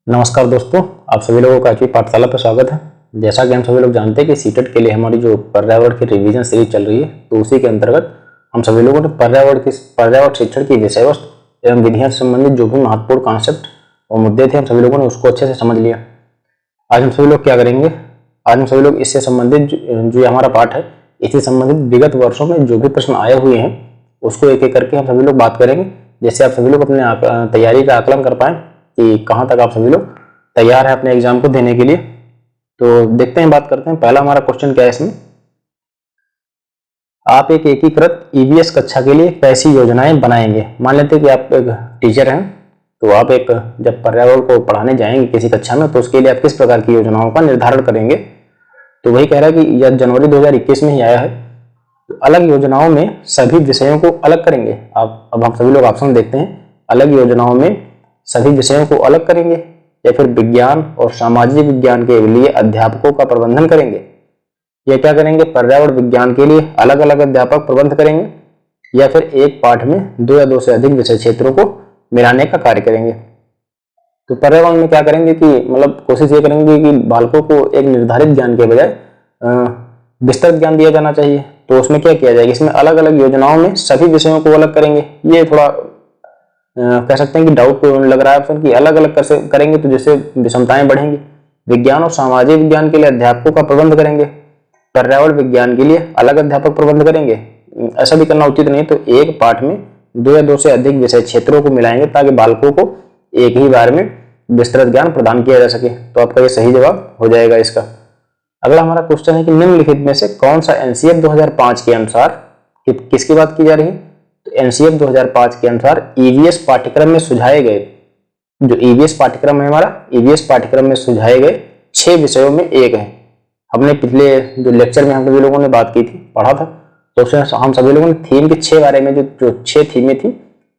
नमस्कार दोस्तों, आप सभी लोगों का आईपी पाठशाला पर स्वागत है। जैसा कि हम सभी लोग जानते हैं कि सीटेट के लिए हमारी जो पर्यावरण की रिवीजन सीरीज चल रही है, तो उसी के अंतर्गत हम सभी लोगों ने पर्यावरण शिक्षण की विषय वस्तु एवं विधियां से संबंधित जो भी महत्वपूर्ण कॉन्सेप्ट और मुद्दे थे, हम सभी लोगों ने उसको अच्छे से समझ लिया। आज हम सभी लोग क्या करेंगे, आज हम सभी लोग इससे संबंधित जो हमारा पाठ है, इससे संबंधित विगत वर्षों में जो भी प्रश्न आए हुए हैं उसको एक एक करके हम सभी लोग बात करेंगे, जिससे आप सभी लोग अपने तैयारी का आकलन कर पाएं कि कहाँ तक आप सभी लोग तैयार हैं अपने एग्जाम को देने के लिए। तो देखते हैं, बात करते हैं। पहला हमारा क्वेश्चन क्या है इसमें, आप एक एकीकृत ईवीएस कक्षा के लिए कैसी योजनाएं बनाएंगे। मान लेते हैं कि आप एक टीचर हैं, तो आप जब पर्यावरण को पढ़ाने जाएंगे किसी कक्षा में, तो उसके लिए आप किस प्रकार की योजनाओं का निर्धारण करेंगे। तो वही कह रहा है कि यह जनवरी 2021 में ही आया है। तो अलग योजनाओं में सभी विषयों को अलग करेंगे। अब हम सभी लोग ऑप्शन देखते हैं। अलग योजनाओं में सभी विषयों को अलग करेंगे, या फिर विज्ञान और सामाजिक विज्ञान के लिए अध्यापकों का प्रबंधन करेंगे। ये क्या करेंगे, पर्यावरण विज्ञान के लिए अलग अलग अध्यापक प्रबंध करेंगे, या फिर एक पाठ में 2 या 2 से अधिक विषय क्षेत्रों को मिलाने का कार्य करेंगे। तो पर्यावरण में क्या करेंगे कि मतलब कोशिश ये करेंगे कि बालकों को एक निर्धारित ज्ञान के बजाय विस्तृत ज्ञान दिया जाना चाहिए। तो उसमें क्या किया जाएगा, इसमें अलग अलग योजनाओं में सभी विषयों को अलग करेंगे। ये थोड़ा कह सकते हैं कि डाउट लग रहा है ऑप्शन की अलग अलग कैसे करेंगे, तो जैसे विषमताएं बढ़ेंगी। विज्ञान और सामाजिक विज्ञान के लिए अध्यापकों का प्रबंध करेंगे, पर्यावरण विज्ञान के लिए अलग अध्यापक प्रबंध करेंगे। ऐसा भी करना उचित नहीं, तो एक पाठ में 2 या 2 से अधिक विषय क्षेत्रों को मिलाएंगे ताकि बालकों को एक ही बार में विस्तृत ज्ञान प्रदान किया जा सके। तो आपका ये सही जवाब हो जाएगा इसका। अगला हमारा क्वेश्चन है कि निम्नलिखित में से कौन सा एनसीएफ 2005 के अनुसार किसकी बात की जा रही है। तो एनसीएफ 2005 के अनुसार ईवीएस पाठ्यक्रम में सुझाए गए, जो ईवीएस पाठ्यक्रम है हमारा, ईवीएस पाठ्यक्रम में सुझाए गए 6 विषयों में एक है। हमने पिछले जो लेक्चर में हम सभी लोगों ने बात की थी, पढ़ा था, तो उसमें हम सभी लोगों ने थीम के 6 बारे में जो 6 थीमें थी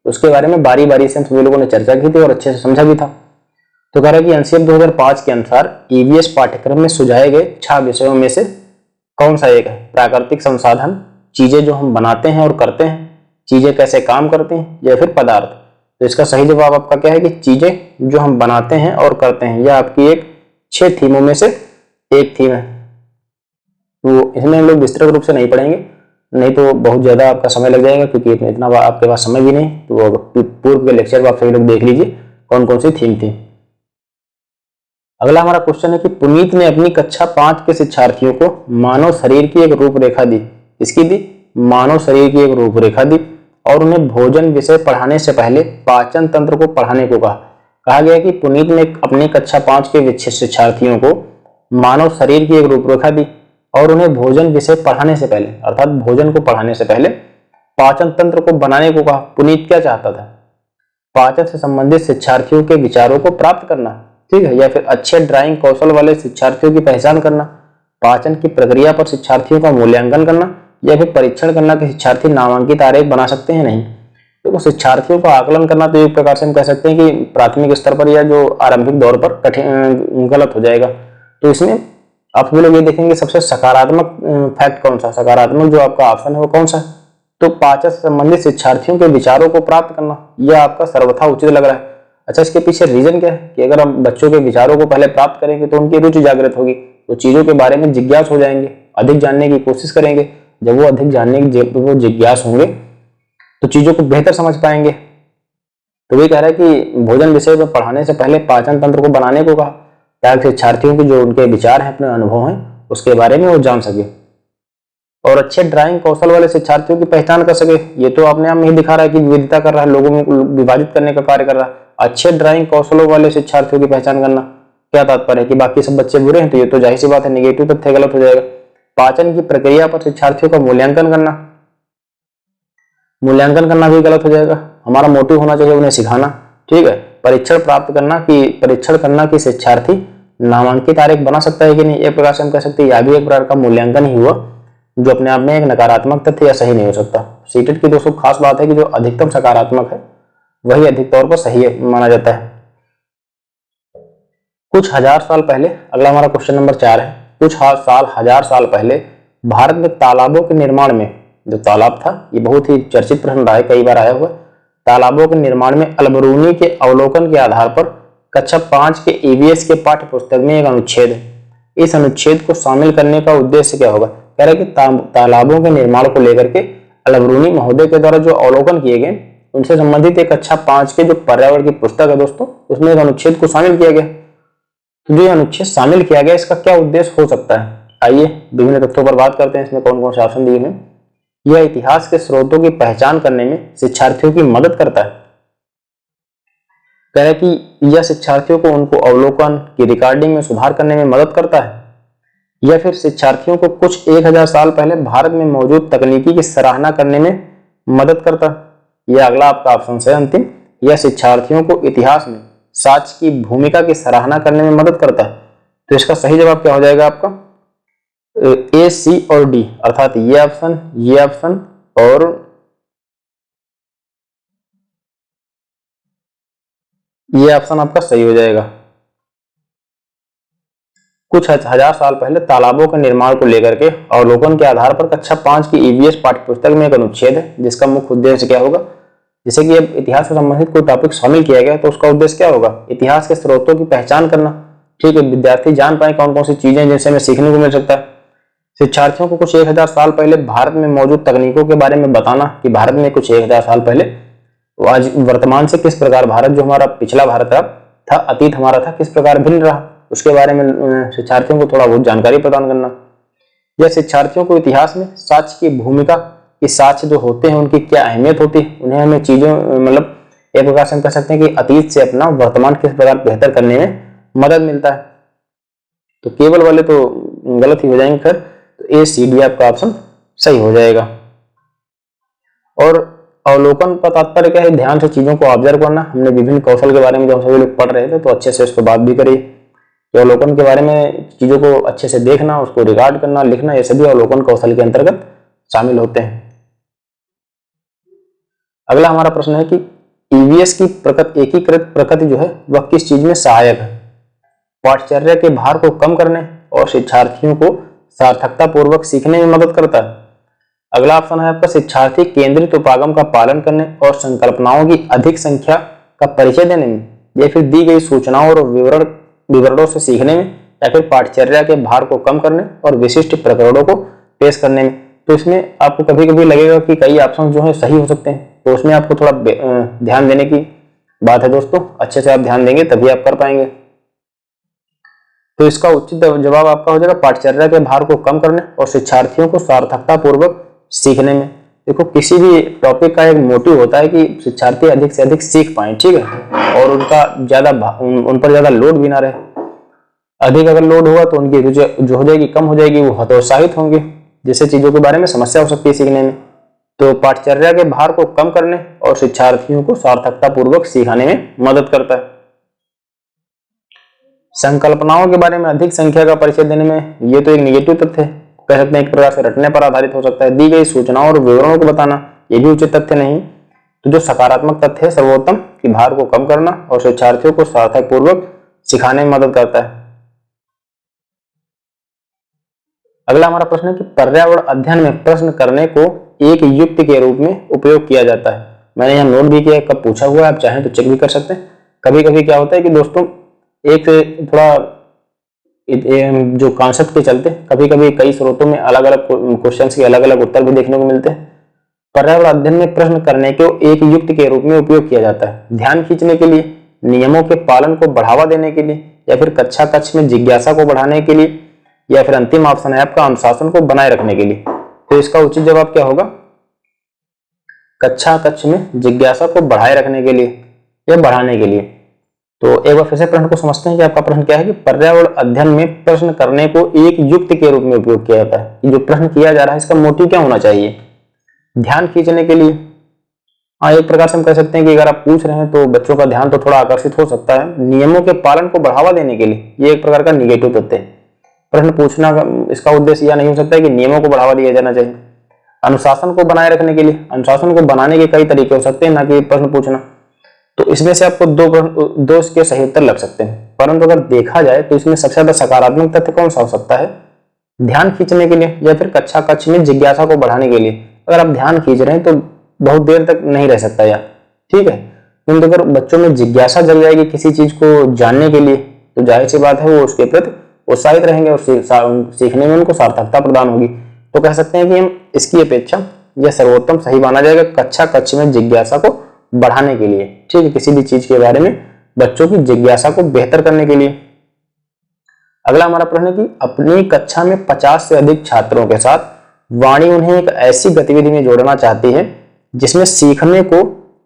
उसके बारे में बारी बारी से हम सभी लोगों ने चर्चा की थी और अच्छे से समझा भी था। तो कह रहा है कि एनसीएफ 2005 के अनुसार ईवीएस पाठ्यक्रम में सुझाए गए 6 विषयों में से कौन सा एक है। प्राकृतिक संसाधन, चीजें जो हम बनाते हैं और करते हैं, चीजें कैसे काम करती हैं, या फिर पदार्थ। तो इसका सही जवाब आपका क्या है कि चीजें जो हम बनाते हैं और करते हैं। यह आपकी एक 6 थीमों में से एक थीम है। तो इसमें हम लोग विस्तृत रूप से नहीं पढ़ेंगे, नहीं तो बहुत ज्यादा आपका समय लग जाएगा, क्योंकि इतना आपके पास समय भी नहीं। तो पूर्व के लेक्चर में आप सभी लोग देख लीजिए कौन कौन सी थीम थी। अगला हमारा क्वेश्चन है कि पुनीत ने अपनी कक्षा 5 के शिक्षार्थियों को मानव शरीर की एक रूपरेखा दी। इसकी दी मानव शरीर की एक रूपरेखा दी और उन्हें भोजन विषय पढ़ाने से पहले पाचन तंत्र को पढ़ाने को कहा गया कि पुनीत ने अपनी कक्षा 5 के शिक्षार्थियों को मानव शरीर की एक रूपरेखा दी और उन्हें भोजन विषय पढ़ाने से पहले, अर्थात भोजन को पढ़ाने से पहले पाचन तंत्र को बनाने को कहा। पुनीत क्या चाहता था, पाचन से संबंधित शिक्षार्थियों के विचारों को प्राप्त करना, ठीक है, या फिर अच्छे ड्राइंग कौशल वाले शिक्षार्थियों की पहचान करना, पाचन की प्रक्रिया पर शिक्षार्थियों का मूल्यांकन करना, या फिर परीक्षण करना कि शिक्षार्थी नामांकित आरेख बना सकते हैं नहीं। तो शिक्षार्थियों का आकलन करना तो एक प्रकार से हम कह सकते हैं कि प्राथमिक स्तर पर या जो आरंभिक दौर पर कठिन गलत हो जाएगा। तो इसमें आप सभी लोग ये देखेंगे सबसे सकारात्मक फैक्ट कौन सा, सकारात्मक जो आपका ऑप्शन है वो कौन सा। तो पाचन से संबंधित शिक्षार्थियों के विचारों को प्राप्त करना, यह आपका सर्वथा उचित लग रहा है। अच्छा, इसके पीछे रीजन क्या है कि अगर हम बच्चों के विचारों को पहले प्राप्त करेंगे तो उनकी रुचि जागृत होगी, तो चीजों के बारे में जिज्ञास हो जाएंगे, अधिक जानने की कोशिश करेंगे। जब वो अधिक जानने की वो जिज्ञास होंगे तो चीजों को बेहतर समझ पाएंगे। तो ये कह रहा है कि भोजन विषय में पढ़ाने से पहले पाचन तंत्र को बनाने को कहा ताकि शिक्षार्थियों के जो उनके विचार हैं, अपने अनुभव हैं, उसके बारे में वो जान सके और अच्छे ड्राइंग कौशल वाले शिक्षार्थियों की पहचान कर सके। ये तो अपने आप में ही दिखा रहा है कि विविधता कर रहा है, लोगों में विभाजित करने का कार्य कर रहा है। अच्छे ड्राइंग कौशलों वाले शिक्षार्थियों की पहचान करना, क्या तात्पर्य है कि बाकी सब बच्चे बुरे हैं, तो ये तो जाहिर सी बात है निगेटिव तथ्य गलत हो जाएगा। पाचन की प्रक्रिया पर शिक्षार्थियों का मूल्यांकन करना, मूल्यांकन करना भी गलत हो जाएगा। हमारा मोटिव होना चाहिए उन्हें सिखाना, ठीक है। परीक्षण करना कि शिक्षार्थी नामांकित आरेख बना सकता है कि नहीं। एक प्रकार से हम कह सकते हैं यह भी एक प्रकार का मूल्यांकन ही हुआ, जो अपने आप में एक नकारात्मक तथ्य या सही नहीं हो सकता। सीटेट की दोस्तों खास बात है कि जो अधिकतम सकारात्मक है वही अधिक तौर पर सही माना जाता है। कुछ हजार साल पहले, अगला हमारा क्वेश्चन नंबर 4 है, कुछ हजार साल पहले भारत में तालाबों के निर्माण में, जो तालाब था ये बहुत ही चर्चित प्रश्न रहा है, कई बार आया हुआ। तालाबों के निर्माण में अलबरूनी के अवलोकन के आधार पर कक्षा 5 के ईवीएस के पाठ्य पुस्तक में एक अनुच्छेद है, इस अनुच्छेद को शामिल करने का उद्देश्य क्या होगा। कह रहा है कि तालाबों के निर्माण को लेकर के अलबरूनी महोदय के द्वारा जो अवलोकन किए गए उनसे संबंधित एक कक्षा 5 के जो पर्यावरण की पुस्तक है दोस्तों, उसमें एक अनुच्छेद को शामिल किया गया। तो जो अनुच्छेद शामिल किया गया इसका क्या उद्देश्य हो सकता है, आइए विभिन्न तथ्यों पर बात करते हैं। इसमें कौन कौन से ऑप्शन दिए हैं। यह इतिहास के स्रोतों की पहचान करने में शिक्षार्थियों की मदद करता है। कह रहे कि यह शिक्षार्थियों को उनको अवलोकन की रिकॉर्डिंग में सुधार करने में मदद करता है, या फिर शिक्षार्थियों को कुछ 1000 साल पहले भारत में मौजूद तकनीकी की सराहना करने में मदद करता है। यह अगला आपका ऑप्शन है अंतिम, यह शिक्षार्थियों को इतिहास में साक्ष्य की भूमिका की सराहना करने में मदद करता है। तो इसका सही जवाब क्या हो जाएगा आपका, ए, सी और डी, अर्थात ये ऑप्शन और ये ऑप्शन आपका सही हो जाएगा। कुछ 1000 साल पहले तालाबों के निर्माण को लेकर के अवलोकन के आधार पर कक्षा 5 की ईवीएस पाठ्यपुस्तक में एक अनुच्छेद है जिसका मुख्य उद्देश्य क्या होगा। जैसे कि अब इतिहास से संबंधित कोई टॉपिक शामिल किया गया तो उसका उद्देश्य क्या होगा, इतिहास के स्रोतों की पहचान करना। ठीक है, विद्यार्थी जान पाए कौन कौन सी चीजें जिनसे हमें सीखने को मिल सकता है। शिक्षार्थियों को कुछ 1000 साल पहले भारत में मौजूद तकनीकों के बारे में बताना कि भारत में कुछ 1000 साल पहले आज वर्तमान से किस प्रकार भारत, जो हमारा पिछला भारत था, अतीत हमारा था, किस प्रकार भिन्न रहा, उसके बारे में शिक्षार्थियों को थोड़ा बहुत जानकारी प्रदान करना। यह शिक्षार्थियों को इतिहास में साक्ष्य की भूमिका, कि साक्ष्य जो होते हैं उनकी क्या अहमियत होती है, उन्हें हमें चीजों मतलब एक प्रकार से हम कह सकते हैं कि अतीत से अपना वर्तमान किस प्रकार बेहतर करने में मदद मिलता है। तो केवल वाले तो गलत ही हो जाएंगे, खैर तो ए, सी, डी आपका ऑप्शन सही हो जाएगा। और अवलोकन का तात्पर्य क्या है, ध्यान से चीजों को ऑब्जर्व करना। हमने विभिन्न कौशल के बारे में जब सभी लोग पढ़ रहे थे तो अच्छे से उस पर बात भी करी। तो अवलोकन के बारे में चीजों को अच्छे से देखना, उसको रिकॉर्ड करना, लिखना, ये सभी अवलोकन कौशल के अंतर्गत शामिल होते हैं। अगला हमारा प्रश्न है कि ईवीएस की एकीकृत प्रकृति जो है वह किस चीज में सहायक है। पाठ्यचर्या के भार को कम करने और शिक्षार्थियों को सार्थकता पूर्वक सीखने में मदद करता है। अगला ऑप्शन है आपका शिक्षार्थी केंद्रित उपागम का पालन करने और संकल्पनाओं की अधिक संख्या का परिचय देने में, या फिर दी गई सूचनाओं और विवरणों से सीखने में, या फिर पाठ्यचर्या के भार को कम करने और विशिष्ट प्रकरणों को पेश करने में। तो इसमें आपको कभी कभी लगेगा कि कई ऑप्शन जो है सही हो सकते हैं, तो उसमें आपको थोड़ा ध्यान देने की बात है दोस्तों। अच्छे से आप ध्यान देंगे तभी आप कर पाएंगे। तो इसका उचित जवाब आपका हो जाएगा पाठ्यचर्या के भार को कम करने और शिक्षार्थियों को सार्थकता पूर्वक सीखने में। देखो, किसी भी टॉपिक का एक मोटिव होता है कि शिक्षार्थी अधिक से अधिक सीख पाए, ठीक है, और उनका ज्यादा उन पर ज्यादा लोड भी ना रहे। अधिक अगर लोड होगा तो उनकी रुचि जो हो जाएगी कम हो जाएगी, वो हतोत्साहित होंगे, जिससे चीजों के बारे में समस्या हो सकती है सीखने में। तो पाठ्यचर्या के भार को कम करने और शिक्षार्थियों को सार्थकता पूर्वक सिखाने में मदद करता है। संकल्पनाओं के बारे में अधिक संख्या का परिचय देने में, ये तो एक निगेटिव तथ्य है, कह सकते हैं एक प्रकार से रटने पर आधारित हो सकता है। दी गई सूचनाओं और विवरणों को बताना, ये भी उचित तथ्य नहीं। तो जो सकारात्मक तथ्य है सर्वोत्तम, कि भार को कम करना और शिक्षार्थियों को सार्थक पूर्वक सिखाने में मदद करता है। अगला हमारा प्रश्न है कि पर्यावरण अध्ययन में प्रश्न करने को एक युक्ति के रूप में उपयोग किया जाता है। मैंने यहाँ नोट भी किया, कब पूछा हुआ है, आप चाहें तो चेक भी कर सकते हैं। कभी कभी क्या होता है कि दोस्तों एक थोड़ा जो कॉन्सेप्ट के चलते कभी कभी कई स्रोतों में अलग अलग क्वेश्चंस के अलग अलग उत्तर भी देखने को मिलते हैं। पर्यावरण अध्ययन में प्रश्न करने को एक युक्ति के रूप में उपयोग किया जाता है, ध्यान खींचने के लिए, नियमों के पालन को बढ़ावा देने के लिए, या फिर कक्षा कक्ष में जिज्ञासा को बढ़ाने के लिए, या फिर अंतिम ऑप्शन है आपका अनुशासन को बनाए रखने के लिए। तो इसका उचित जवाब क्या होगा, कक्षा कक्ष में जिज्ञासा को बढ़ाए रखने के लिए या बढ़ाने के लिए। तो एक बार फिर से प्रश्न को समझते हैं कि आपका प्रश्न क्या है कि पर्यावरण अध्ययन में प्रश्न करने को एक युक्ति के रूप में उपयोग किया जाता है। जो प्रश्न किया जा रहा है इसका मोटिव क्या होना चाहिए, ध्यान खींचने के लिए। हाँ, एक प्रकार से हम कह सकते हैं कि अगर आप पूछ रहे हैं तो बच्चों का ध्यान तो थोड़ा आकर्षित हो सकता है। नियमों के पालन को बढ़ावा देने के लिए, ये एक प्रकार का निगेटिव तथ्य है। प्रश्न पूछना का इसका उद्देश्य यह नहीं हो सकता है कि नियमों को बढ़ावा दिया जाना चाहिए। अनुशासन को बनाए रखने के लिए, अनुशासन को बनाने के कई तरीके हो सकते हैं, ना कि प्रश्न पूछना। तो इसमें से आपको दो इसके सही उत्तर लग सकते हैं, परंतु अगर देखा जाए तो इसमें सबसे ज्यादा सकारात्मक तथ्य कौन सा हो सकता है, ध्यान खींचने के लिए या फिर कक्षा कक्ष में जिज्ञासा को बढ़ाने के लिए। अगर आप ध्यान खींच रहे हैं तो बहुत देर तक नहीं रह सकता यार, ठीक है। क्योंकि अगर बच्चों में जिज्ञासा जग जाएगी किसी चीज को जानने के लिए तो जाहिर सी बात है वो उसके प्रति उत्साहित रहेंगे और सीखने में उनको सार्थकता प्रदान होगी। तो कह सकते हैं कि हम इसकी अपेक्षा यह सर्वोत्तम सही माना जाएगा कक्षा कक्ष में जिज्ञासा को बढ़ाने के लिए। ठीक है, किसी भी चीज के बारे में बच्चों की जिज्ञासा को बेहतर करने के लिए। अगला हमारा प्रश्न है कि अपनी कक्षा में 50 से अधिक छात्रों के साथ वाणी उन्हें एक ऐसी गतिविधि में जोड़ना चाहती है जिसमें सीखने को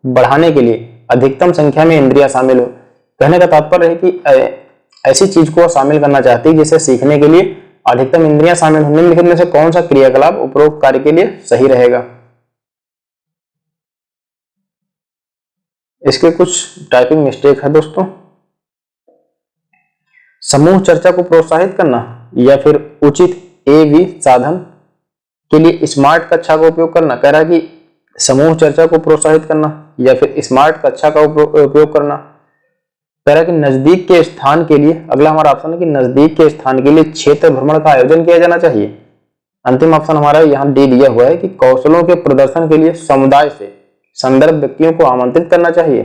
बढ़ाने के लिए अधिकतम संख्या में इंद्रियां शामिल हो। कहने का तात्पर्य है कि ऐसी चीज को शामिल करना चाहती है जिसे सीखने के लिए अधिकतम इंद्रियां शामिल हो। निम्नलिखित में से कौन सा क्रियाकलाप उपरोक्त कार्य के लिए सही रहेगा? इसके कुछ टाइपिंग मिस्टेक है दोस्तों। समूह चर्चा को प्रोत्साहित करना या फिर उचित एवी साधन के लिए स्मार्ट कक्षा का उपयोग करना। कह रहा है कि समूह चर्चा को प्रोत्साहित करना या फिर स्मार्ट कक्षा का उपयोग करना। कह रहा है कि नजदीक के स्थान के लिए, अगला हमारा ऑप्शन है कि नजदीक के स्थान के लिए क्षेत्र भ्रमण का आयोजन किया जाना चाहिए। अंतिम ऑप्शन हमारा यहाँ डी दिया हुआ है कि कौशलों के प्रदर्शन के लिए समुदाय से संदर्भ व्यक्तियों को आमंत्रित करना चाहिए।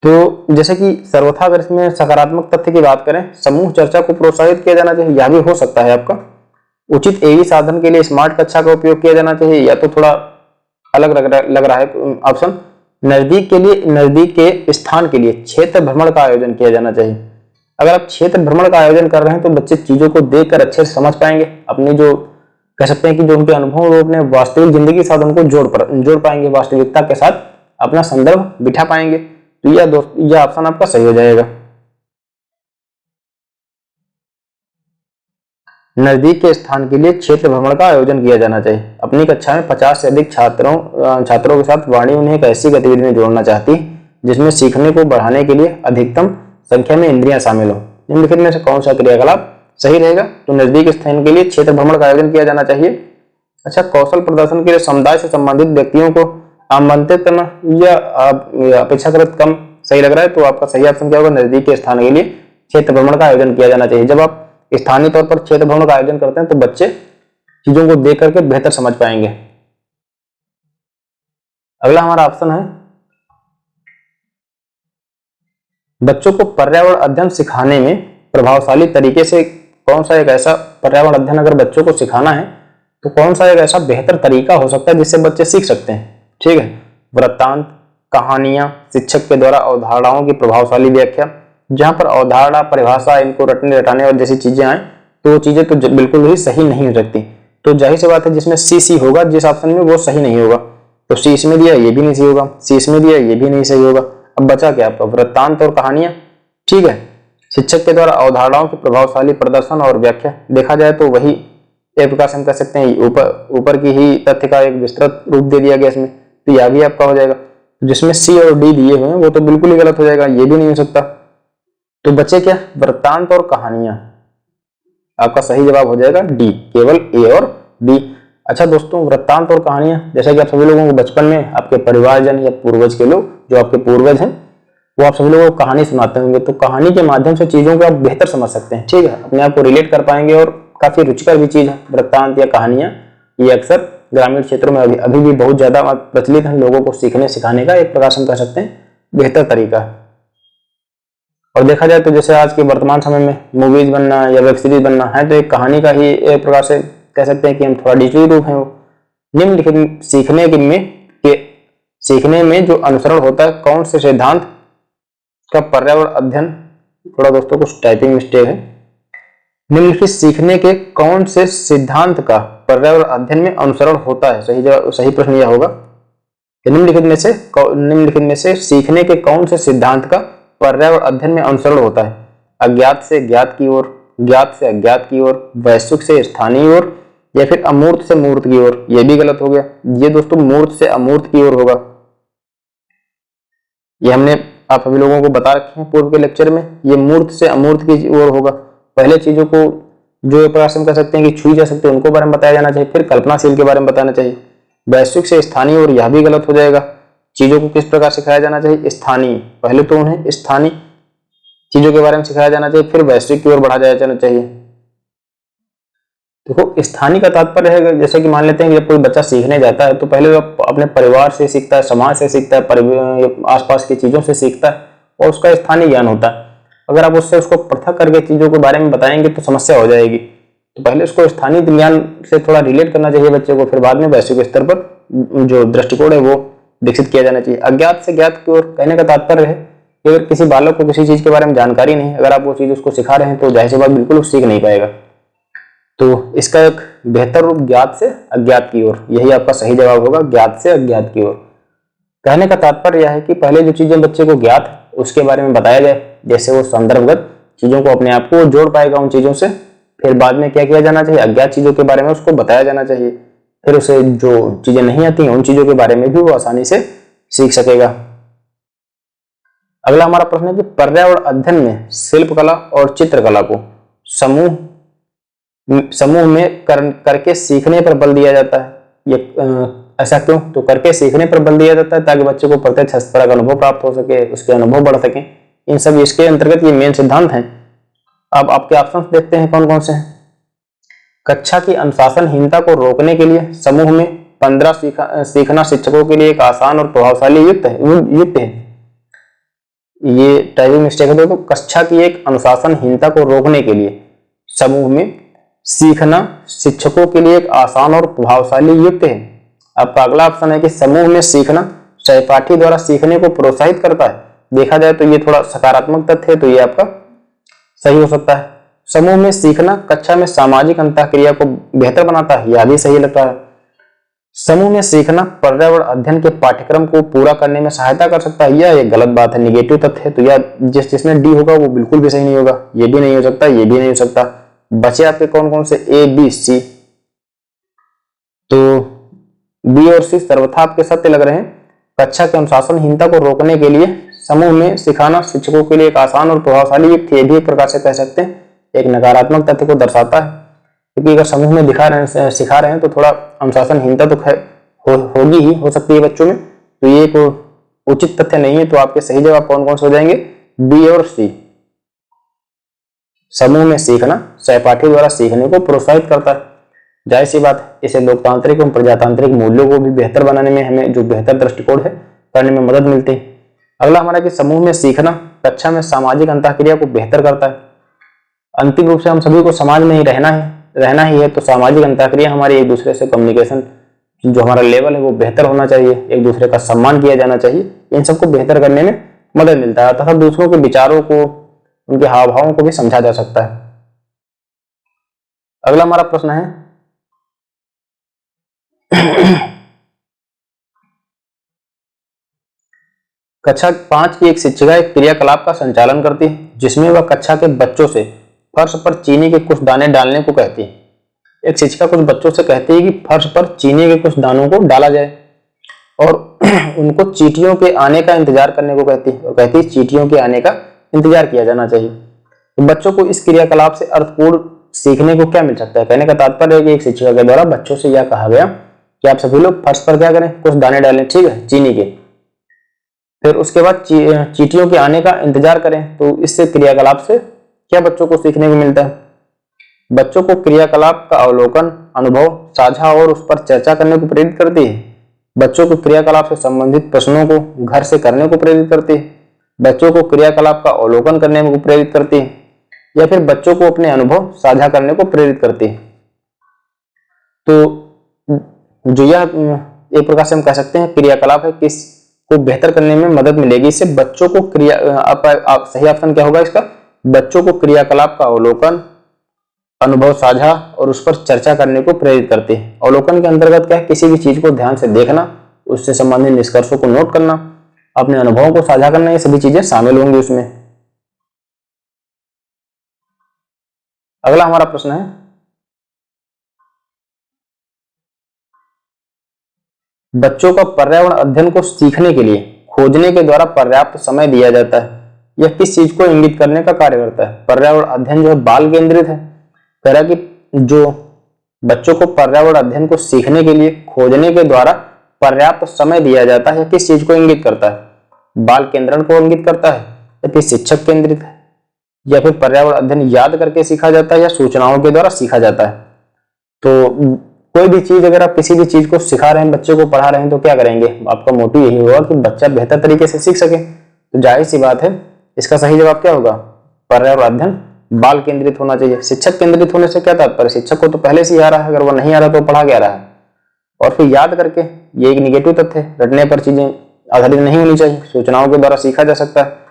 तो जैसे कि सर्वथा अगर इसमें सकारात्मक तथ्य की बात करें, समूह चर्चा को प्रोत्साहित किया जाना चाहिए, यह भी हो सकता है आपका। उचित एवी साधन के लिए स्मार्ट कक्षा का उपयोग किया जाना चाहिए, या तो थोड़ा अलग लग रहा है ऑप्शन। नजदीक के स्थान के लिए क्षेत्र भ्रमण का आयोजन किया जाना चाहिए। अगर आप क्षेत्र भ्रमण का आयोजन कर रहे हैं तो बच्चे चीजों को देखकर अच्छे से समझ पाएंगे, अपने जो कह सकते हैं कि जो उनके अनुभव वो अपने वास्तविक जिंदगी के साथ उनको जोड़ पाएंगे, वास्तविकता के साथ अपना संदर्भ बिठा पाएंगे। तो यह ऑप्शन आपका सही हो जाएगा। नजदीक के स्थान के लिए क्षेत्र भ्रमण का आयोजन किया जाना चाहिए। अपनी कक्षा में 50 से अधिक छात्रों के साथ वाणी उन्हें एक ऐसी गतिविधि में जोड़ना चाहती जिसमें सीखने को बढ़ाने के लिए अधिकतम संख्या में इंद्रियां शामिल हो। निम्नलिखित में से कौन सा क्रियाकलाप सही रहेगा? तो नजदीक स्थान के लिए क्षेत्र भ्रमण का आयोजन किया जाना चाहिए। अच्छा, कौशल प्रदर्शन के लिए समुदाय से संबंधित व्यक्तियों को आमंत्रित करना या अपेक्षाकृत कम सही लग रहा है, तो आपका सही ऑप्शन क्या होगा? नजदीक के स्थान के लिए क्षेत्र भ्रमण का आयोजन किया जाना चाहिए। जब आप स्थानीय तौर पर क्षेत्र भ्रमण का आयोजन करते हैं तो बच्चे चीजों को देख करके बेहतर समझ पाएंगे। अगला हमारा ऑप्शन है बच्चों को पर्यावरण अध्ययन सिखाने में प्रभावशाली तरीके से कौन सा एक ऐसा पर्यावरण अध्ययन अगर बच्चों को सिखाना है तो कौन सा एक ऐसा बेहतर तरीका हो सकता है जिससे बच्चे सीख सकते हैं। ठीक है, वृत्तांत, कहानियां, शिक्षक के द्वारा अवधारणाओं की प्रभावशाली व्याख्या। जहां पर अवधारणा, परिभाषा, इनको रटने रटाने और जैसी चीजें आए तो वो चीजें तो बिल्कुल ही सही नहीं हो सकती। तो जाहिर सी बात है जिसमें सी होगा, जिस ऑप्शन में वो सही नहीं होगा। तो सी इसमें दिया ये भी नहीं सही होगा, सी इसमें दिया ये भी नहीं सही होगा। अब बचा क्या आपका? वृत्तांत और कहानियां। ठीक है, शिक्षक के द्वारा अवधारणाओं की प्रभावशाली प्रदर्शन और व्याख्या। देखा जाए तो वही एक प्रकार से हम कह सकते हैं ऊपर की ही तथ्य का एक विस्तृत रूप दे दिया गया इसमें, तो यह भी आपका हो जाएगा। जिसमें सी और डी दिए हुए हैं वो तो बिल्कुल ही गलत हो जाएगा, ये भी नहीं हो सकता। तो बचे क्या? वृत्तांत और कहानियां। आपका सही जवाब हो जाएगा डी, केवल ए और बी। अच्छा दोस्तों, वृत्तांत और कहानियां, जैसा कि आप सभी लोगों को बचपन में आपके परिवारजन या पूर्वज के लोग, जो आपके पूर्वज हैं, वो आप सभी लोगों को कहानी सुनाते होंगे। तो कहानी के माध्यम से चीजों को आप बेहतर समझ सकते हैं। ठीक है, अपने आप को रिलेट कर पाएंगे और काफी रुचिकर भी चीज है वृत्तांत या कहानियां। ये अक्सर ग्रामीण क्षेत्रों में अभी भी बहुत ज्यादा प्रचलित है। लोगों को सीखने सिखाने का एक प्रकार से हम कह सकते हैं बेहतर तरीका है। और देखा जाए तो जैसे आज के वर्तमान समय में मूवीज बनना या वेब सीरीज बनना है तो एक कहानी का ही एक प्रकार से कह सकते हैं कि हम थोड़ा डिजिटल रूप है। वो निम्नलिखित सीखने में जो अनुसरण होता है कौन से सिद्धांत का पर्यावरण अध्ययन, थोड़ा दोस्तों कुछ टाइपिंग मिस्टेक है। निम्नलिखित सीखने के कौन से सिद्धांत का पर्यावरण अध्ययन में अनुसरण होता है? सही प्रश्न यह होगा निम्नलिखित में से सीखने के कौन से सिद्धांत का पर्यावरण अध्ययन में अनुसरण होता है? अज्ञात से ज्ञात की ओर, ज्ञात से अज्ञात की ओर, वैश्विक से स्थानीय ओर, या फिर अमूर्त से मूर्त की ओर। यह भी गलत हो गया। ये दोस्तों मूर्त से अमूर्त की ओर होगा। ये हमने आप सभी लोगों को बता रखे हैं पूर्व के लेक्चर में, ये मूर्त से अमूर्त की ओर होगा। पहले चीजों को जो एक प्रकार से हम कह सकते हैं कि छुई जा सकते हैं उनको बारे में बताया जाना चाहिए, फिर कल्पनाशील के बारे में बताना चाहिए। वैश्विक से स्थानीय ओर, यह भी गलत हो जाएगा। चीजों को किस प्रकार सिखाया जाना चाहिए? स्थानीय, पहले तो उन्हें स्थानीय चीजों के बारे में सिखाया जाना चाहिए, फिर वैश्विक की ओर बढ़ा जाना चाहिए। देखो स्थानीय का तात्पर्य है, जैसे कि मान लेते हैं कि जब कोई बच्चा सीखने जाता है तो पहले वो अपने परिवार से सीखता है, समाज से सीखता है, आसपास की चीजों से सीखता है और उसका स्थानीय ज्ञान होता है। अगर आप उससे उसको पृथक करके चीजों के बारे में बताएंगे तो समस्या हो जाएगी। तो पहले उसको स्थानीय ज्ञान से थोड़ा रिलेट करना चाहिए बच्चे को, फिर बाद में वैश्विक स्तर पर जो दृष्टिकोण है वो विकसित किया जाना चाहिए। अज्ञात से ज्ञात की ओर कहने का तात्पर्य है कि अगर किसी बालक को किसी चीज के बारे में जानकारी नहीं, अगर आप वो चीज उसको सिखा रहे हैं तो जाहिर सी बात बिल्कुल वो सीख नहीं पाएगा। तो इसका एक बेहतर रूप ज्ञात से अज्ञात की ओर, यही आपका सही जवाब होगा, ज्ञात से अज्ञात की ओर। कहने का तात्पर्य यह है कि पहले जो चीजें बच्चे को ज्ञात है उसके बारे में बताया जाए, जैसे वो संदर्भगत चीजों को अपने आप को जोड़ पाएगा उन चीजों से। फिर बाद में क्या किया जाना चाहिए, अज्ञात चीजों के बारे में उसको बताया जाना चाहिए। फिर उसे जो चीजें नहीं आती हैं उन चीजों के बारे में भी वो आसानी से सीख सकेगा। अगला हमारा प्रश्न है कि पर्यावरण अध्ययन में शिल्पकला और चित्रकला को समूह में करके सीखने पर बल दिया जाता है। ये ऐसा क्यों? तो करके सीखने पर बल दिया जाता है ताकि बच्चे को प्रत्यक्ष हस्तकला का अनुभव प्राप्त हो सके, उसके अनुभव बढ़ सके। इन सब इसके अंतर्गत ये मेन सिद्धांत हैं। अब आपके ऑप्शन देखते हैं कौन कौन से हैं। कक्षा की अनुशासनहीनता को रोकने के लिए समूह में 15 सीखना शिक्षकों के लिए एक आसान और प्रभावशाली युक्त है। ये टाइपिंग मिस्टेक है। तो कक्षा की एक अनुशासनहीनता को रोकने के लिए समूह में सीखना शिक्षकों के लिए एक आसान और प्रभावशाली युक्त है। आपका अगला ऑप्शन है कि समूह में सीखना सहपाठी द्वारा सीखने को प्रोत्साहित करता है। देखा जाए तो ये थोड़ा सकारात्मक तथ्य है, तो ये आपका सही हो सकता है। समूह में सीखना कक्षा में सामाजिक अंतःक्रिया को बेहतर बनाता है, यह भी सही लगता है। समूह में सीखना पर्यावरण अध्ययन के पाठ्यक्रम को पूरा करने में सहायता कर सकता है, यह एक गलत बात है, निगेटिव तथ्य है। तो यह जिसमें डी होगा वो बिल्कुल भी सही नहीं होगा। ये भी नहीं हो सकता, ये भी नहीं हो सकता। बचे आपके कौन कौन से, ए बी सी। तो बी और सी सर्वथा आपके सत्य लग रहे हैं। कक्षा के अनुशासनहीनता को रोकने के लिए समूह में सिखाना शिक्षकों के लिए एक आसान और प्रभावशाली युक्त, ये भी एक प्रकार से कह सकते हैं एक नकारात्मक तथ्य को दर्शाता है। क्योंकि अगर समूह में सिखा रहे हैं तो थोड़ा अनुशासनहीनता तो होगी ही, हो सकती है बच्चों में, तो ये एक उचित तथ्य नहीं है। तो आपके सही जवाब कौन कौन से हो जाएंगे, बी और सी। समूह में सीखना सहपाठी द्वारा सीखने को प्रोत्साहित करता है, जाहिर सी बात है। इसे लोकतांत्रिक एवं प्रजातांत्रिक मूल्यों को भी बेहतर बनाने में हमें जो बेहतर दृष्टिकोण है करने में मदद मिलती है। अगला हमारा कि समूह में सीखना कक्षा में सामाजिक अंतःक्रिया को बेहतर करता है। अंतिम रूप से हम सभी को समाज में ही रहना ही है, तो सामाजिक अंतःक्रिया हमारी एक दूसरे से कम्युनिकेशन जो हमारा लेवल है वो बेहतर होना चाहिए, एक दूसरे का सम्मान किया जाना चाहिए। इन सबको बेहतर करने में मदद मिलता है तथा दूसरों के विचारों को, उनके हाव भावों को भी समझा जा सकता है। अगला हमारा प्रश्न है कक्षा 5 की एक शिक्षिका एक क्रियाकलाप का संचालन करती है जिसमें वह कक्षा के बच्चों से फर्श पर चीनी के कुछ दाने डालने को कहती है। एक शिक्षिका कुछ बच्चों से कहती है कि फर्श पर चीनी के कुछ दानों को डाला जाए और उनको चींटियों के आने का इंतजार करने को कहती है, और कहती है चींटियों के आने का इंतजार किया जाना चाहिए। तो बच्चों को इस क्रियाकलाप से अर्थपूर्ण सीखने को क्या मिल सकता है? कहने का तात्पर्य है कि एक शिक्षिका के द्वारा बच्चों से यह कहा गया कि आप सभी लोग फर्श पर क्या करें, कुछ दाने डालें, ठीक है, चीनी के। फिर उसके बाद चींटियों के आने का इंतजार करें। तो इससे क्रियाकलाप से क्या बच्चों को सीखने को मिलता है? बच्चों को क्रियाकलाप का अवलोकन, अनुभव, साझा और उस पर चर्चा करने को प्रेरित करती है। बच्चों को क्रियाकलाप से संबंधित प्रश्नों को घर से करने को प्रेरित करती है। बच्चों को क्रियाकलाप का अवलोकन करने को प्रेरित करती है, या फिर बच्चों को अपने अनुभव साझा करने को प्रेरित करती है। तो जो यह एक प्रकार से हम कह सकते हैं क्रियाकलाप है, किस को बेहतर करने में मदद मिलेगी इससे बच्चों को सही ऑप्शन क्या होगा इसका, बच्चों को क्रियाकलाप का अवलोकन, अनुभव साझा और उस पर चर्चा करने को प्रेरित करती है। अवलोकन के अंतर्गत क्या है, किसी भी चीज को ध्यान से देखना, उससे संबंधित निष्कर्षों को नोट करना, अपने अनुभवों को साझा करना, ये सभी चीजें शामिल होंगी उसमें। अगला हमारा प्रश्न है बच्चों का पर्यावरण अध्ययन को सीखने के लिए खोजने के द्वारा पर्याप्त समय दिया जाता है, यह किस चीज को इंगित करने का कार्य करता है? पर्यावरण अध्ययन जो है बाल केंद्रित है। कह रहा कि जो बच्चों को पर्यावरण अध्ययन को सीखने के लिए खोजने के द्वारा पर्याप्त समय दिया जाता है, किस चीज को इंगित करता है? बाल केंद्रण को इंगित करता है, या फिर शिक्षक केंद्रित है, या फिर पर्यावरण अध्ययन याद करके सीखा जाता है, या सूचनाओं के द्वारा सीखा जाता है? तो कोई भी चीज, अगर आप किसी भी चीज को सिखा रहे हैं, बच्चे को पढ़ा रहे हैं, तो क्या करेंगे, आपका मोटिव यही होगा कि बच्चा बेहतर तरीके से सीख सके। तो जाहिर सी बात है, इसका सही जवाब क्या होगा, पर्यावरण अध्ययन बाल केंद्रित होना चाहिए। शिक्षक केंद्रित होने से क्या तात्पर्य, शिक्षक को तो पहले से ही आ रहा है, अगर वो नहीं आ रहा तो पढ़ा क्या रहा है, और फिर याद करके, ये एक निगेटिव तथ्य है, रटने पर चीजें आधारित नहीं होनी चाहिए, सूचनाओं के द्वारा सीखा जा सकता है।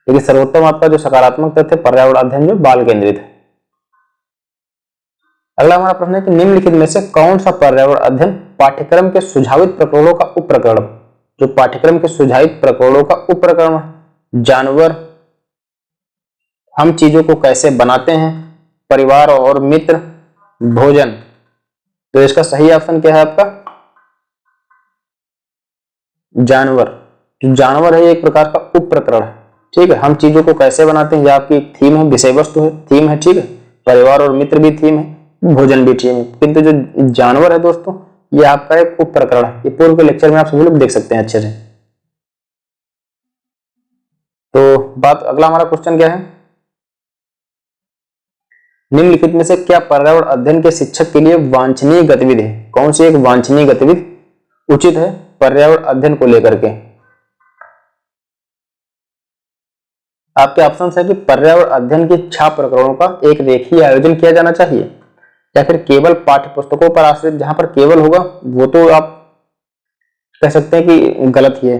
लेकिन सर्वोत्तम आपका जो सकारात्मक तथ्य पर्यावरण अध्ययन जो बाल केंद्रित है। अगला हमारा प्रश्न है कि निम्नलिखित में से कौन सा पर्यावरण अध्ययन पाठ्यक्रम के सुझावित प्रकरणों का उपप्रकरण, जो पाठ्यक्रम के सुझावित प्रकरणों का उपप्रकरण, जानवर, हम चीजों को कैसे बनाते हैं, परिवार और मित्र, भोजन। तो इसका सही ऑप्शन क्या है आपका, जानवर। जो जानवर है एक प्रकार का उपप्रकरण है, ठीक है। हम चीजों को कैसे बनाते हैं, यह आपकी एक थीम है, विषय वस्तु है, थीम है, ठीक है। परिवार और मित्र भी थीम है, भोजन भी थीम है, किंतु जो जानवर है दोस्तों, ये आपका एक उपप्रकरण है। ये पूर्व के लेक्चर में आप सभी लोग देख सकते हैं अच्छे से। तो बात, अगला हमारा क्वेश्चन क्या है, निम्नलिखित में से क्या पर्यावरण अध्ययन के शिक्षक के लिए वांछनीय गतिविधि है, कौन सी एक वांछनीय गतिविधि उचित है पर्यावरण अध्ययन को लेकर के। आपके ऑप्शन है कि पर्यावरण अध्ययन की 6 प्रकरणों का एक रेखीय आयोजन किया जाना चाहिए, या फिर केवल पाठ्य पुस्तकों पर आश्रित, जहां पर केवल होगा वो तो आप कह सकते हैं कि गलत ही है,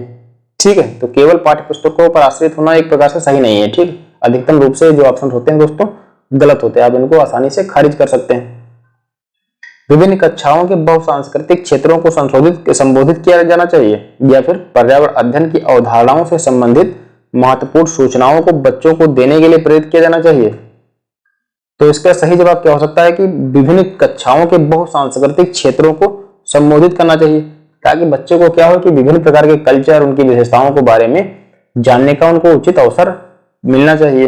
ठीक है। तो केवल पाठ्य पुस्तकों पर आश्रित होना एक प्रकार से सही नहीं है, ठीक। अधिकतम रूप से जो ऑप्शन होते हैं दोस्तों गलत होते हैं, आप इनको आसानी से खारिज कर सकते हैं। विभिन्न कक्षाओं के बहुसांस्कृतिक क्षेत्रों को संबोधित किया जाना चाहिए, या फिर पर्यावरण अध्ययन की अवधारणाओं से संबंधित महत्वपूर्ण सूचनाओं को बच्चों को देने के लिए प्रेरित किया जाना चाहिए। तो इसका सही जवाब क्या हो सकता है कि विभिन्न कक्षाओं के बहुसांस्कृतिक क्षेत्रों को संबोधित करना चाहिए, ताकि बच्चों को क्या हो कि विभिन्न प्रकार के कल्चर, उनकी विशेषताओं के बारे में जानने का उनको उचित अवसर मिलना चाहिए,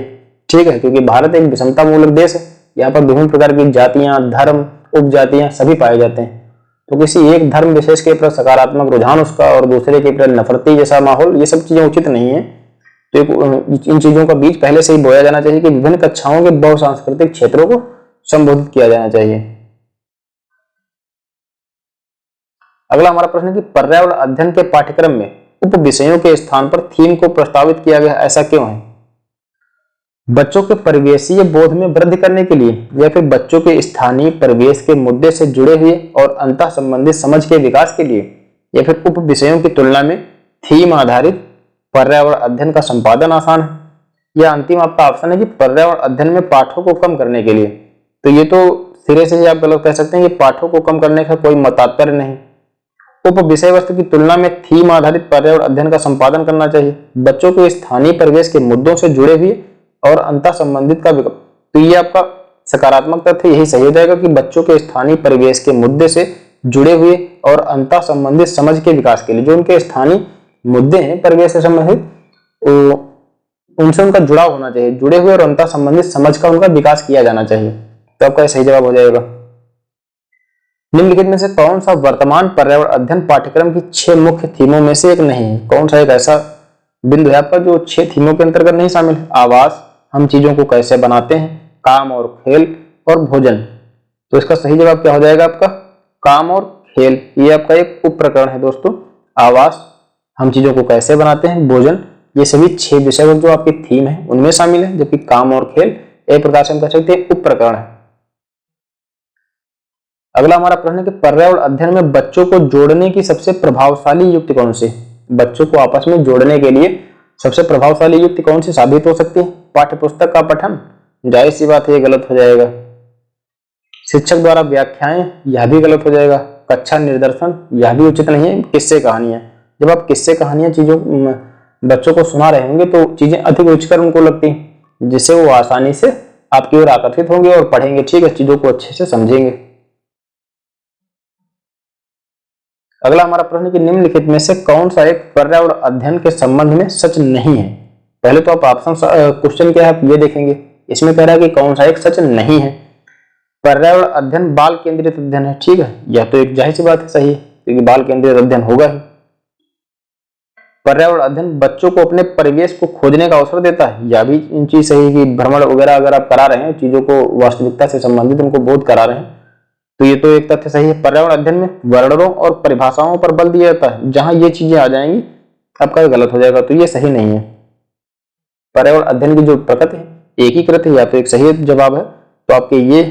ठीक है। क्योंकि भारत एक विषमता मूलक देश है, यहाँ पर विभिन्न प्रकार की जातियां, धर्म, उपजातियां सभी पाए जाते हैं। तो किसी एक धर्म विशेष के प्रति सकारात्मक रुझान उसका और दूसरे के प्रति नफरती जैसा माहौल, ये सब चीजें उचित नहीं है। तो इन चीजों का बीज पहले से ही बोया जाना चाहिए कि विभिन्न कक्षाओं के बहुसांस्कृतिक क्षेत्रों को संबोधित किया जाना चाहिए। अगला हमारा प्रश्न है कि पर्यावरण अध्ययन के पाठ्यक्रम में उप विषयों के स्थान पर थीम को प्रस्तावित किया गया, ऐसा क्यों है। बच्चों के परिवेशीय बोध में वृद्धि करने के लिए, या फिर बच्चों के स्थानीय परिवेश के मुद्दे से जुड़े हुए और अंतः संबंधित समझ के विकास के लिए, या फिर उप विषयों की तुलना में थीम आधारित पर्यावरण अध्ययन का संपादन आसान है। यह अंतिम आपका ऑप्शन है कि पर्यावरण अध्ययन में पाठों को कम करने के लिए। तो ये तो सिरे से ही आप गलत कह सकते हैं कि पाठों को कम करने का कोई तात्पर्य नहीं। उप विषय वस्तु की तुलना में थीम आधारित पर्यावरण अध्ययन का संपादन करना चाहिए, बच्चों के स्थानीय परिवेश के मुद्दों से जुड़े हुए और अंतः संबंधित का विकल्प। तो ये आपका सकारात्मक तथ्य यही सही हो जाएगा कि बच्चों के स्थानीय परिवेश के मुद्दे से जुड़े हुए और अंतः संबंधित समझ के विकास के लिए, जो उनके स्थानीय मुद्दे हैं परिवेश से संबंधित, उनसे उनका जुड़ाव होना चाहिए, जुड़े हुए और अंतः संबंधित समझ का उनका विकास किया जाना चाहिए। तो आपका सही जवाब हो जाएगा। निम्नलिखित में से कौन सा वर्तमान पर्यावरण अध्ययन पाठ्यक्रम की 6 मुख्य थीमों में से एक नहीं है। कौन सा एक ऐसा बिंदु है आपका जो 6 थीमों के अंतर्गत नहीं शामिल है। आवास, हम चीजों को कैसे बनाते हैं, काम और खेल, और भोजन। तो इसका सही जवाब क्या हो जाएगा आपका, काम और खेल। ये आपका एक उप प्रकरण है दोस्तों। आवास, हम चीजों को कैसे बनाते हैं, भोजन, ये सभी 6 विषय जो आपकी थीम है उनमें शामिल है, जबकि काम और खेल एक प्रकार से हम कह सकते हैं उप प्रकरण है। अगला हमारा प्रश्न है कि पर्यावरण अध्ययन में बच्चों को जोड़ने की सबसे प्रभावशाली युक्ति कौन सी। बच्चों को आपस में जोड़ने के लिए सबसे प्रभावशाली युक्ति कौन सी साबित हो सकती है। पाठ्य पुस्तक का पठन, जाहिर सी बात है ये गलत हो जाएगा। शिक्षक द्वारा व्याख्याएं, यह भी गलत हो जाएगा। कक्षा निर्देशन, यह भी उचित नहीं है। किस्से कहानियां, जब आप किस्से कहानियां चीजों बच्चों को सुना रहे होंगे तो चीजें अधिक रुचिकर उनको लगती, जिससे वो आसानी से आपकी ओर आकर्षित होंगे और पढ़ेंगे, ठीक है, चीजों को अच्छे से समझेंगे। अगला हमारा प्रश्न कि निम्नलिखित में से कौन सा एक पर्यावरण अध्ययन के संबंध में सच नहीं है। पहले तो आप ऑप्शन क्वेश्चन क्या है आप ये देखेंगे। इसमें कह रहा है कि कौन सा एक सच नहीं है। पर्यावरण अध्ययन बाल केंद्रित अध्ययन है, ठीक है, यह तो एक जाहिर सी बात है, सही है, क्योंकि बाल केंद्रित अध्ययन होगा ही। पर्यावरण अध्ययन बच्चों को अपने परिवेश को खोजने का अवसर देता है। यह भी इन चीज सही है कि भ्रमण वगैरह अगर आप करा रहे हैं, चीजों को वास्तविकता से संबंधित उनको बोध करा रहे हैं, तो ये तो एक तथ्य सही है। पर्यावरण अध्ययन में वर्णनों और परिभाषाओं पर बल दिया जाता है। जहां ये चीजें आ जाएंगी आपका गलत हो जाएगा, तो ये सही नहीं है। पर्यावरण अध्ययन की जो प्रकृति है एकीकृत है, या तो एक सही जवाब है, तो आपके ये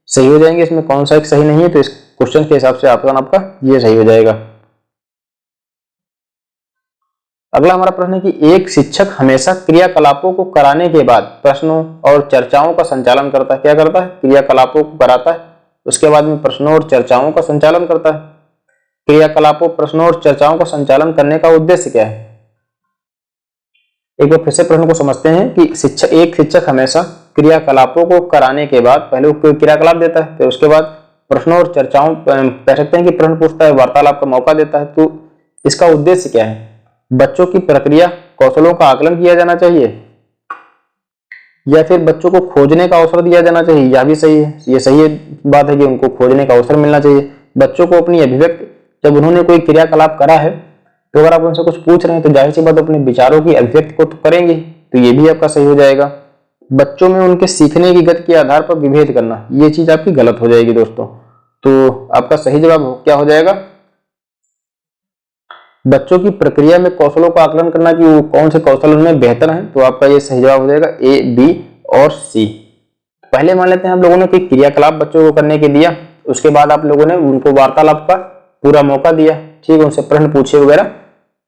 सही हो जाएंगे। इसमें कौन सा एक सही नहीं है, तो इस क्वेश्चन के हिसाब से आपका ये सही हो जाएगा। अगला हमारा प्रश्न है कि एक शिक्षक हमेशा क्रियाकलापों को कराने के बाद प्रश्नों और चर्चाओं का संचालन करता है। क्या करता है? क्रियाकलापों को कराता है, उसके बाद में प्रश्नों और चर्चाओं का संचालन करता है। क्रियाकलापों, प्रश्नों और चर्चाओं का संचालन करने का उद्देश्य क्या है? एक बार फिर से प्रश्न को समझते हैं कि एक शिक्षक हमेशा क्रियाकलापों को कराने के बाद पहले वो क्रियाकलाप देता है, फिर उसके बाद प्रश्नों और चर्चाओं, कह सकते हैं कि प्रश्न पूछता है, वार्तालाप का मौका देता है। तो इसका उद्देश्य क्या है? बच्चों की प्रक्रिया कौशलों का आकलन किया जाना चाहिए, या फिर बच्चों को खोजने का अवसर दिया जाना चाहिए। यह भी सही है, ये सही बात है कि उनको खोजने का अवसर मिलना चाहिए। बच्चों को अपनी अभिव्यक्ति, जब उन्होंने कोई क्रियाकलाप करा है तो अगर आप उनसे कुछ पूछ रहे हैं तो जाहिर सी बात अपने विचारों की अभिव्यक्ति को तो करेंगे, तो ये भी आपका सही हो जाएगा। बच्चों में उनके सीखने की गति के आधार पर विभेद करना, ये चीज आपकी गलत हो जाएगी दोस्तों। तो आपका सही जवाब क्या हो जाएगा? बच्चों की प्रक्रिया में कौशलों का आकलन करना कि वो कौन से कौशल उनमें बेहतर हैं, तो आपका ये सही जवाब हो जाएगा ए, बी और सी। पहले मान लेते हैं आप लोगों ने कि क्रियाकलाप बच्चों को करने के दिया, उसके बाद आप लोगों ने उनको वार्तालाप का पूरा मौका दिया, ठीक है, उनसे प्रश्न पूछे वगैरह,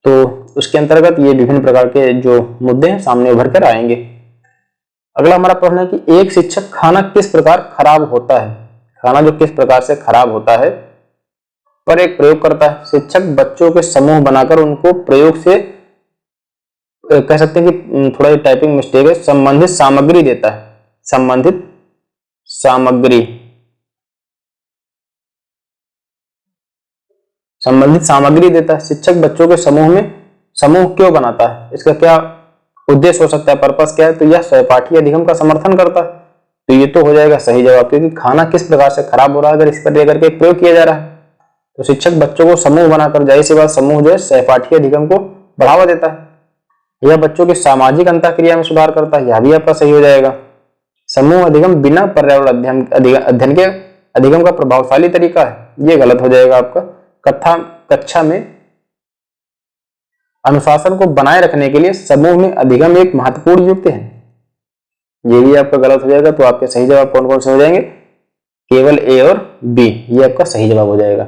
तो उसके अंतर्गत ये विभिन्न प्रकार के जो मुद्दे हैं सामने उभर कर आएंगे। अगला हमारा प्रश्न है कि एक शिक्षक खाना किस प्रकार खराब होता है। खाना जो किस प्रकार से खराब होता है पर एक प्रयोग करता है। शिक्षक बच्चों के समूह बनाकर उनको प्रयोग से, कह सकते हैं कि थोड़ा ये टाइपिंग मिस्टेक है, संबंधित सामग्री देता है। संबंधित सामग्री देता है। शिक्षक बच्चों के समूह क्यों बनाता है? इसका क्या उद्देश्य हो सकता है, पर्पस क्या है? तो यह सहपाठी अधिगम का समर्थन करता है। तो ये तो हो जाएगा सही जवाब, क्योंकि खाना किस प्रकार से खराब हो रहा है अगर इस पर लेकर के प्रयोग किया जा रहा है, तो शिक्षक बच्चों को समूह बनाकर, जाहिर सी बात समूह जो है सहपाठी अधिगम को बढ़ावा देता है। यह बच्चों की सामाजिक अंतःक्रिया में सुधार करता है, यह भी आपका सही हो जाएगा। समूह अधिगम बिना पर्यावरण अध्ययन के अधिगम का प्रभावशाली तरीका है, ये गलत हो जाएगा आपका। कक्षा में अनुशासन को बनाए रखने के लिए समूह में अधिगम एक महत्वपूर्ण युक्ति है, ये भी आपका गलत हो जाएगा। तो आपके सही जवाब कौन कौन से हो जाएंगे? केवल ए और बी, ये आपका सही जवाब हो जाएगा।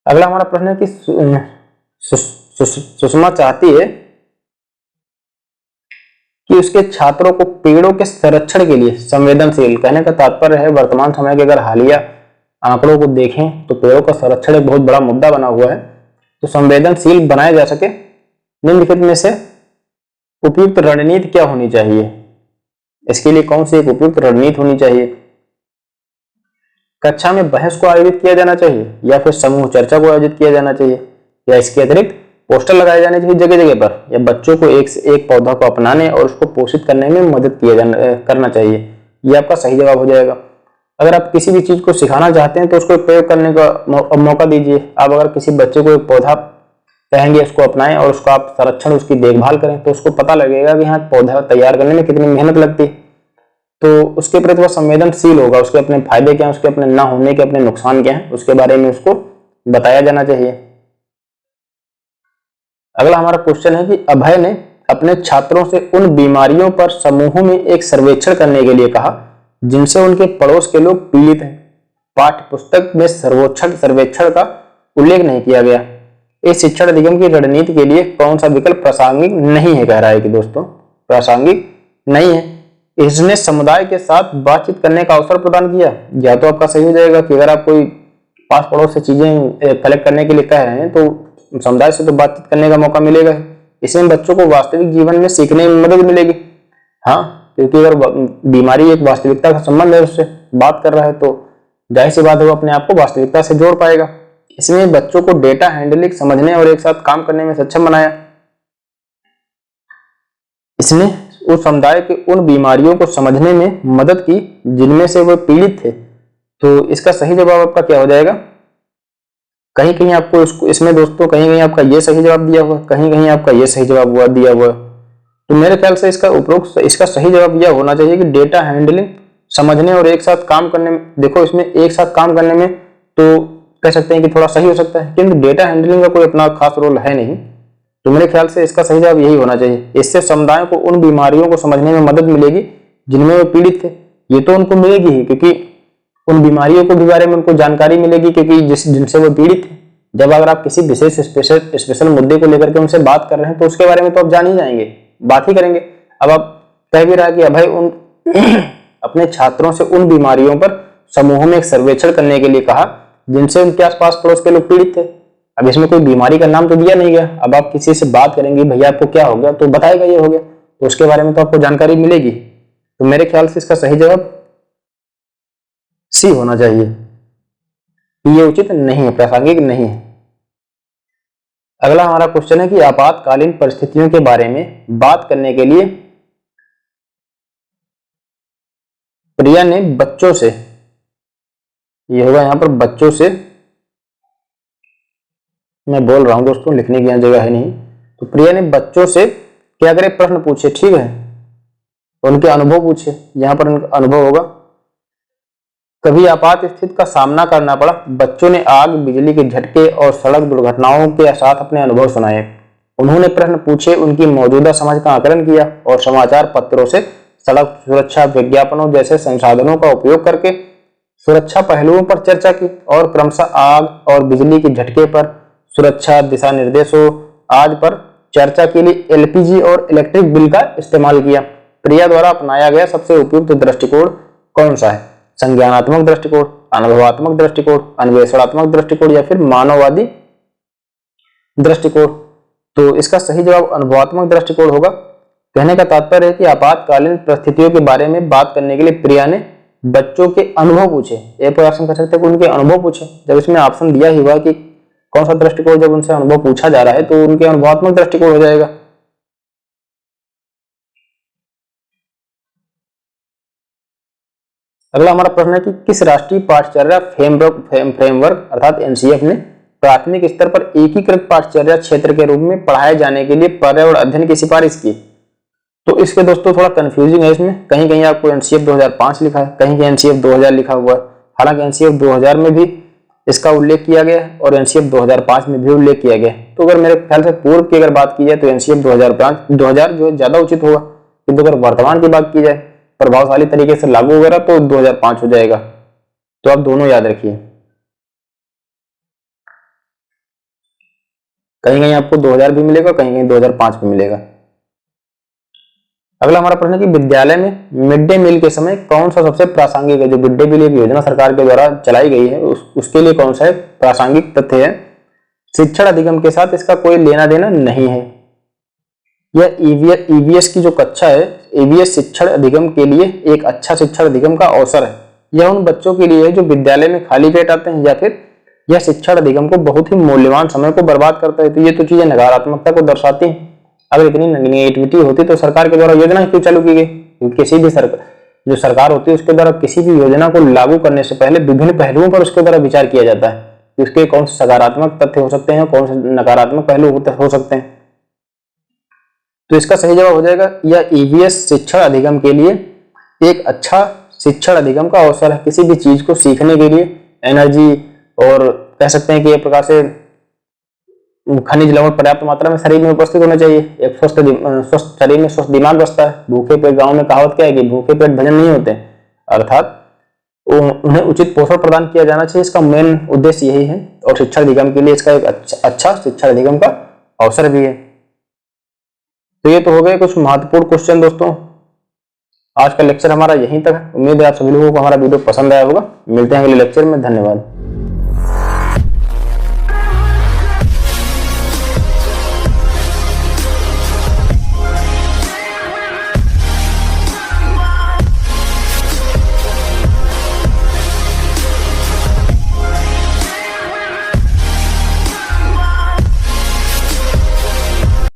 अगला हमारा प्रश्न है कि सुषमा चाहती है कि उसके छात्रों को पेड़ों के संरक्षण के लिए संवेदनशील, कहने का तात्पर्य है वर्तमान समय के अगर हालिया आंकड़ों को देखें तो पेड़ों का संरक्षण एक बहुत बड़ा मुद्दा बना हुआ है। तो संवेदनशील बनाया जा सके, निम्नलिखित में से उपयुक्त रणनीति क्या होनी चाहिए? इसके लिए कौन सी एक उपयुक्त रणनीति होनी चाहिए? कक्षा में बहस को आयोजित किया जाना चाहिए, या फिर समूह चर्चा को आयोजित किया जाना चाहिए, या इसके अतिरिक्त पोस्टर लगाए जाने चाहिए जगह जगह पर, या बच्चों को एक से एक पौधा को अपनाने और उसको पोषित करने में मदद करना चाहिए। ये आपका सही जवाब हो जाएगा। अगर आप किसी भी चीज को सिखाना चाहते हैं तो उसको प्रयोग करने का मौका दीजिए। आप अगर किसी बच्चे को एक पौधा कहेंगे उसको अपनाएं और उसका आप संरक्षण, उसकी देखभाल करें, तो उसको पता लगेगा कि हाँ पौधा तैयार करने में कितनी मेहनत लगती है, तो उसके प्रति वह संवेदनशील होगा। उसके अपने फायदे क्या हैं, उसके अपने ना होने के अपने नुकसान क्या हैं, उसके बारे में उसको बताया जाना चाहिए। अगला हमारा क्वेश्चन है कि अभय ने अपने छात्रों से उन बीमारियों पर समूहों में एक सर्वेक्षण करने के लिए कहा जिनसे उनके पड़ोस के लोग पीड़ित हैं। पाठ्य पुस्तक में सर्वेक्षण का उल्लेख नहीं किया गया। इस शिक्षण अधिगम की रणनीति के लिए कौन सा विकल्प प्रासंगिक नहीं है? कह रहा है कि दोस्तों प्रासंगिक नहीं है। इसने समुदाय के साथ बातचीत करने का अवसर प्रदान किया, या तो आपका सही हो जाएगा कि अगर आप कोई पास पड़ोस से चीजें कलेक्ट करने के लिए कह रहे हैं तो समुदाय से तो बातचीत करने का मौका मिलेगा। इसमें बच्चों को वास्तविक जीवन में सीखने में मदद मिलेगी। हाँ, क्योंकि अगर बीमारी एक वास्तविकता का संबंध है, उससे बात कर रहा है, तो जाहिर सी बात है वो अपने आप को वास्तविकता से जोड़ पाएगा। इसमें बच्चों को डेटा हैंडलिंग समझने और एक साथ काम करने में सक्षम बनाया। इसने उस समुदाय के उन बीमारियों को समझने में मदद की जिनमें से वो पीड़ित थे। तो इसका सही जवाब आपका क्या हो जाएगा? कहीं कहीं आपको इसमें दोस्तों कहीं कहीं आपका ये सही जवाब दिया हुआ, कहीं कहीं आपका ये सही जवाब हुआ दिया हुआ। तो मेरे ख्याल से इसका सही जवाब यह होना चाहिए कि डेटा हैंडलिंग समझने और एक साथ काम करने में, देखो इसमें एक साथ काम करने में तो कह सकते हैं कि थोड़ा सही हो सकता है, किंतु डेटा हैंडलिंग का कोई अपना खास रोल है नहीं। तो मेरे ख्याल से इसका सही जवाब यही होना चाहिए। इससे समुदायों को उन बीमारियों को समझने में मदद मिलेगी जिनमें वो पीड़ित थे। ये तो उनको मिलेगी ही, क्योंकि उन बीमारियों के बारे में उनको जानकारी मिलेगी, क्योंकि जिनसे वो पीड़ित थे। जब अगर आप किसी विशेष स्पेशल मुद्दे को लेकर के उनसे बात कर रहे हैं तो उसके बारे में तो आप जान ही जाएंगे, बात ही करेंगे। अब आप कह भी रहा कि भाई उन अपने छात्रों से उन बीमारियों पर समूह में एक सर्वेक्षण करने के लिए कहा जिनसे उनके आसपास पड़ोस के लोग पीड़ित थे। अब इसमें कोई बीमारी का नाम तो दिया नहीं गया। अब आप किसी से बात करेंगे भैया आपको क्या हो गया, तो बताएगा ये हो गया, तो उसके बारे में तो आपको जानकारी मिलेगी। तो मेरे ख्याल से इसका सही जवाब सी होना चाहिए, ये उचित नहीं है, प्रासंगिक नहीं है। अगला हमारा क्वेश्चन है कि आपातकालीन परिस्थितियों के बारे में बात करने के लिए प्रिया ने बच्चों से, ये होगा यहां पर बच्चों से, मैं बोल रहा हूं दोस्तों लिखने की यहां जगह है नहीं। तो प्रिया ने बच्चों से क्या करे, प्रश्न पूछे, ठीक है, उनके अनुभव पूछे। यहां पर उनका अनुभव होगा, कभी आपात स्थिति का सामना करना पड़ा, बच्चों ने आग, बिजली के झटके और सड़क दुर्घटनाओं के साथ अपने अनुभव सुनाए। उन्होंने प्रश्न पूछे, उनकी मौजूदा समझ का आकलन किया और समाचार पत्रों से सड़क सुरक्षा विज्ञापनों जैसे संसाधनों का उपयोग करके सुरक्षा पहलुओं पर चर्चा की और क्रमशः आग और बिजली के झटके पर सुरक्षा दिशा निर्देशों आज पर चर्चा के लिए एलपीजी और इलेक्ट्रिक बिल का इस्तेमाल किया। प्रिया द्वारा अपनाया गया सबसे उपयुक्त दृष्टिकोण कौन सा है? संज्ञानात्मक दृष्टिकोण, अनुभवात्मक दृष्टिकोण, अन्वेषणात्मक दृष्टिकोण या फिर मानववादी दृष्टिकोण? तो इसका सही जवाब अनुभवात्मक दृष्टिकोण होगा। कहने का तात्पर्य है कि आपातकालीन परिस्थितियों के बारे में बात करने के लिए प्रिया ने बच्चों के अनुभव पूछे। एक प्रश्न कर सकते हैं कि उनके अनुभव पूछे। जब इसमें ऑप्शन दिया ही हुआ कि कौन सा दृष्टिकोण, जब उनसे अनुभव पूछा जा रहा है तो उनके अनुभवात्मक दृष्टिकोण हो जाएगा। अगला हमारा प्रश्न है कि किस राष्ट्रीय पाठचर्या फ्रेमवर्क अर्थात एनसीएफ ने प्राथमिक स्तर पर एकीकृत पाठचर्या क्षेत्र के रूप में पढ़ाए जाने के लिए पर्यावरण अध्ययन की सिफारिश की? तो इसके दोस्तों थोड़ा कंफ्यूजिंग है, इसमें कहीं कहीं आपको एनसीएफ 2005 लिखा है, कहीं कहीं एनसीएफ 2000 लिखा हुआ है। हालांकि एनसीएफ 2000 में भी इसका उल्लेख किया गया है और एनसीएफ 2005 में भी उल्लेख किया गया है। तो अगर मेरे ख्याल से पूर्व की अगर बात की जाए तो एनसीएफ 2000 जो है ज्यादा उचित होगा, किंतु अगर वर्तमान की बात की जाए प्रभावशाली तरीके से लागू वगैरह तो 2005 हो जाएगा। तो आप दोनों याद रखिए, कहीं कहीं आपको 2000 भी मिलेगा, कहीं कहीं 2005 भी मिलेगा। अगला हमारा प्रश्न है कि विद्यालय में मिड डे मील के समय कौन सा सबसे प्रासंगिक है? जो मिड डे मील की योजना सरकार के द्वारा चलाई गई है उसके लिए कौन सा है प्रासंगिक तथ्य है? शिक्षण अधिगम के साथ इसका कोई लेना देना नहीं है। यह ईवीएस की जो कक्षा है, ईवीएस शिक्षण अधिगम के लिए एक अच्छा शिक्षण अधिगम का अवसर है। यह उन बच्चों के लिए है जो विद्यालय में खाली पेट आते हैं या फिर यह शिक्षण अधिगम को बहुत ही मूल्यवान समय को बर्बाद करता है। तो ये तो चीजें नकारात्मकता को दर्शाती हैं। अगर इतनी नेगेटिविटी होती तो सरकार के द्वारा योजना क्यों चालू की गई? क्योंकि किसी भी जो सरकार होती है उसके द्वारा किसी भी योजना को लागू करने से पहले विभिन्न पहलुओं पर उसके द्वारा विचार किया जाता है कि उसके कौन से सकारात्मक तथ्य हो सकते हैं, कौन से नकारात्मक पहलू हो सकते हैं। तो इसका सही जवाब हो जाएगा यह ईवीएस शिक्षण अधिगम के लिए एक अच्छा शिक्षण अधिगम का अवसर है। किसी भी चीज को सीखने के लिए एनर्जी और कह सकते हैं कि एक प्रकार से खनिज लवण पर्याप्त मात्रा में शरीर में उपस्थित होना चाहिए। एक स्वस्थ शरीर में स्वस्थ दिमाग बसता है। भूखे पेट, गांव में कहावत क्या है कि भूखे पेट भजन नहीं होते, अर्थात उन्हें उचित पोषण प्रदान किया जाना चाहिए। इसका मेन उद्देश्य यही है और शिक्षा अधिगम के लिए इसका एक अच्छा शिक्षा अधिगम का अवसर भी है। तो ये तो हो गए कुछ महत्वपूर्ण क्वेश्चन दोस्तों। आज का लेक्चर हमारा यहीं तक है। उम्मीद है आप सभी लोगों को हमारा वीडियो पसंद आया होगा। मिलते हैं अगले लेक्चर में। धन्यवाद।